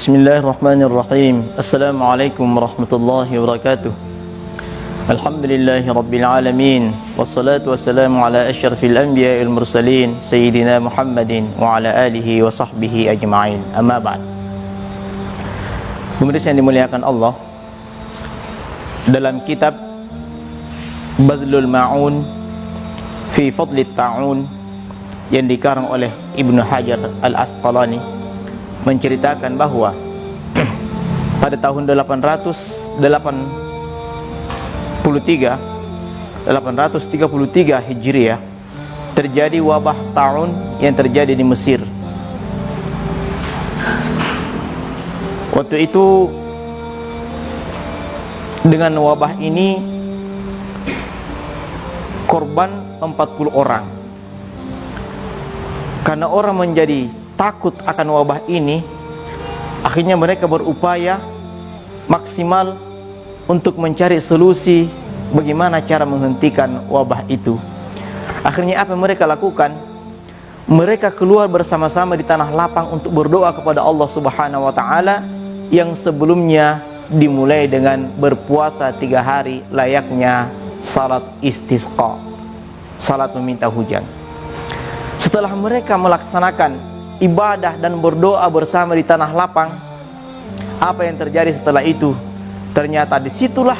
Bismillahirrahmanirrahim. Assalamualaikum warahmatullahi wabarakatuh. Alhamdulillahi rabbil alamin. Wassalatu wassalamu ala asyrafil anbiya'il mursalin Sayyidina Muhammadin wa ala alihi wa sahbihi ajma'in. Amma ba'd. Pemirsa yang dimuliakan Allah, dalam kitab Bazlul Ma'un fi Fadlit Ta'un yang dikarang oleh Ibnu Hajar Al-Asqalani menceritakan bahwa pada tahun 833 Hijriah terjadi wabah ta'un yang terjadi di Mesir. Waktu itu dengan wabah ini korban 40 orang. Karena orang menjadi takut akan wabah ini, akhirnya mereka berupaya maksimal untuk mencari solusi bagaimana cara menghentikan wabah itu. Akhirnya apa yang mereka lakukan? Mereka keluar bersama-sama di tanah lapang untuk berdoa kepada Allah Subhanahu wa ta'ala, yang sebelumnya dimulai dengan berpuasa 3 hari layaknya salat istisqa, salat meminta hujan. Setelah mereka melaksanakan ibadah dan berdoa bersama di tanah lapang, apa yang terjadi setelah itu? Ternyata disitulah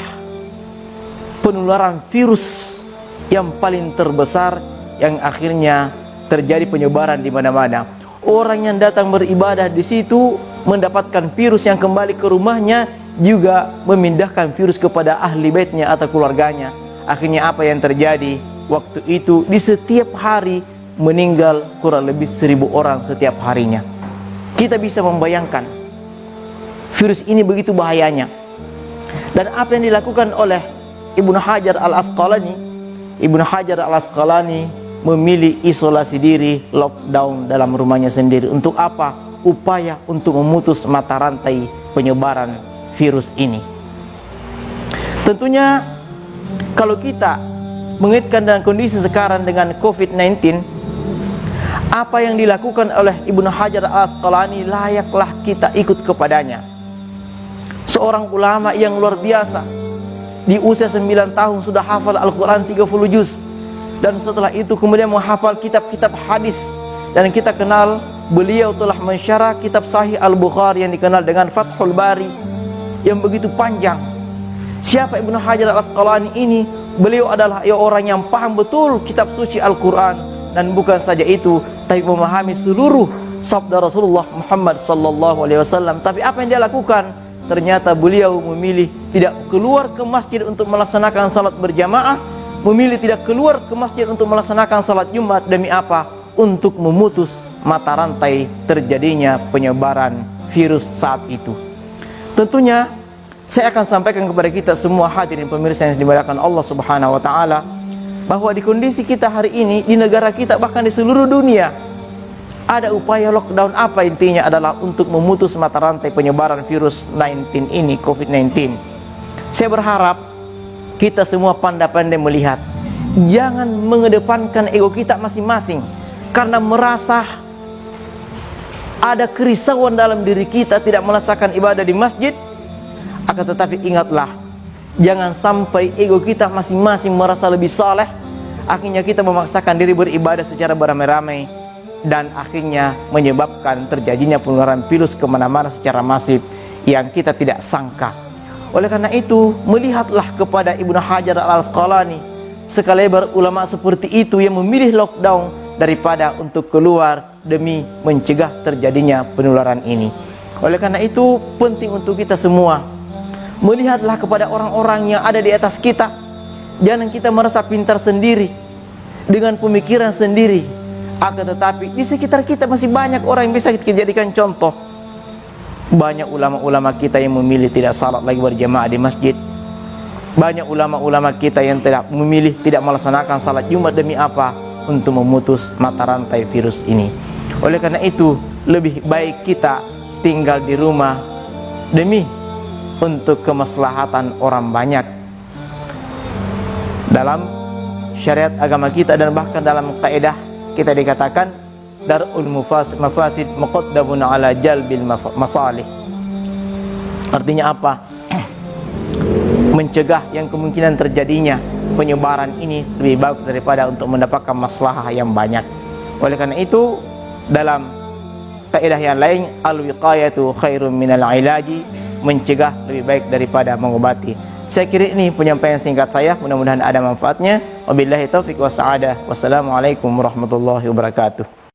penularan virus yang paling terbesar, yang akhirnya terjadi penyebaran di mana-mana. Orang yang datang beribadah di situ mendapatkan virus yang kembali ke rumahnya, juga memindahkan virus kepada ahli baitnya atau keluarganya. Akhirnya apa yang terjadi? Waktu itu di setiap hari meninggal kurang lebih 1000 orang setiap harinya. Kita bisa membayangkan virus ini begitu bahayanya. Dan apa yang dilakukan oleh Ibnu Hajar Al-Asqalani, Ibnu Hajar Al-Asqalani memilih isolasi diri, lockdown dalam rumahnya sendiri. Untuk apa? Upaya untuk memutus mata rantai penyebaran virus ini. Tentunya kalau kita mengaitkan dengan kondisi sekarang dengan COVID-19, apa yang dilakukan oleh Ibnu Hajar Al-Asqalani layaklah kita ikut kepadanya. Seorang ulama yang luar biasa, di usia 9 tahun sudah hafal Al-Quran 30 juz, dan setelah itu kemudian menghafal kitab-kitab hadis. Dan kita kenal beliau telah mensyarah kitab Sahih Al-Bukhari yang dikenal dengan Fathul Bari, yang begitu panjang. Siapa Ibnu Hajar Al-Asqalani ini? Beliau adalah orang yang paham betul kitab suci Al-Quran. Dan bukan saja itu, tapi memahami seluruh sabda Rasulullah Muhammad SAW. Tapi apa yang dia lakukan? Ternyata beliau memilih tidak keluar ke masjid untuk melaksanakan salat berjamaah, memilih tidak keluar ke masjid untuk melaksanakan salat Jumat. Demi apa? Untuk memutus mata rantai terjadinya penyebaran virus saat itu. Tentunya saya akan sampaikan kepada kita semua hadirin pemirsa yang dimuliakan Allah Subhanahu wa ta'ala, bahwa di kondisi kita hari ini, di negara kita, bahkan di seluruh dunia, ada upaya lockdown. Apa intinya? Adalah untuk memutus mata rantai penyebaran virus 19 ini, COVID-19. Saya berharap kita semua pandai-pandai melihat, jangan mengedepankan ego kita masing-masing karena merasa ada kerisauan dalam diri kita tidak melaksanakan ibadah di masjid. Akan tetapi ingatlah, jangan sampai ego kita masing-masing merasa lebih saleh, akhirnya kita memaksakan diri beribadah secara beramai-ramai, dan akhirnya menyebabkan terjadinya penularan virus kemana-mana secara masif yang kita tidak sangka. Oleh karena itu, melihatlah kepada Ibnu Hajar Al-Asqalani, sekaliber ulama seperti itu yang memilih lockdown daripada untuk keluar demi mencegah terjadinya penularan ini. Oleh karena itu, penting untuk kita semua melihatlah kepada orang-orang yang ada di atas kita. Jangan kita merasa pintar sendiri dengan pemikiran sendiri, akan tetapi di sekitar kita masih banyak orang yang bisa kita jadikan contoh. Banyak ulama-ulama kita yang memilih tidak salat lagi berjamaah di masjid. Banyak ulama-ulama kita yang tidak memilih tidak melaksanakan salat Jumat. Demi apa? Untuk memutus mata rantai virus ini. Oleh karena itu, lebih baik kita tinggal di rumah demi untuk kemaslahatan orang banyak. Dalam syariat agama kita dan bahkan dalam kaidah kita dikatakan darul mafasid muqaddamun ala jalbil masalih. Artinya apa? Mencegah yang kemungkinan terjadinya penyebaran ini lebih baik daripada untuk mendapatkan maslahah yang banyak. Oleh karena itu, dalam kaidah yang lain, al-wiqayatu khairum minal ilaji, mencegah lebih baik daripada mengobati. Saya kira ini penyampaian singkat saya, mudah-mudahan ada manfaatnya. Wabillahi taufiq wassa'adah. Wassalamualaikum warahmatullahi wabarakatuh.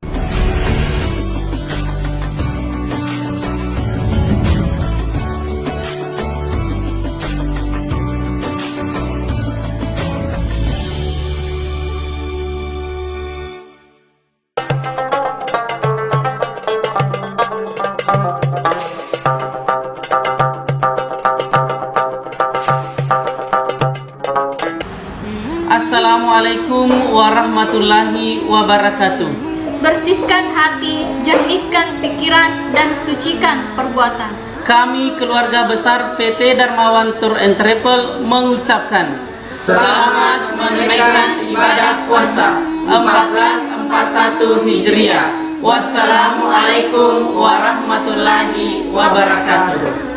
Assalamualaikum warahmatullahi wabarakatuh. Bersihkan hati, jernihkan pikiran, dan sucikan perbuatan. Kami keluarga besar PT Darmawan Tour and Travel mengucapkan selamat menunaikan ibadah puasa 1441 Hijriah. Wassalamualaikum warahmatullahi wabarakatuh.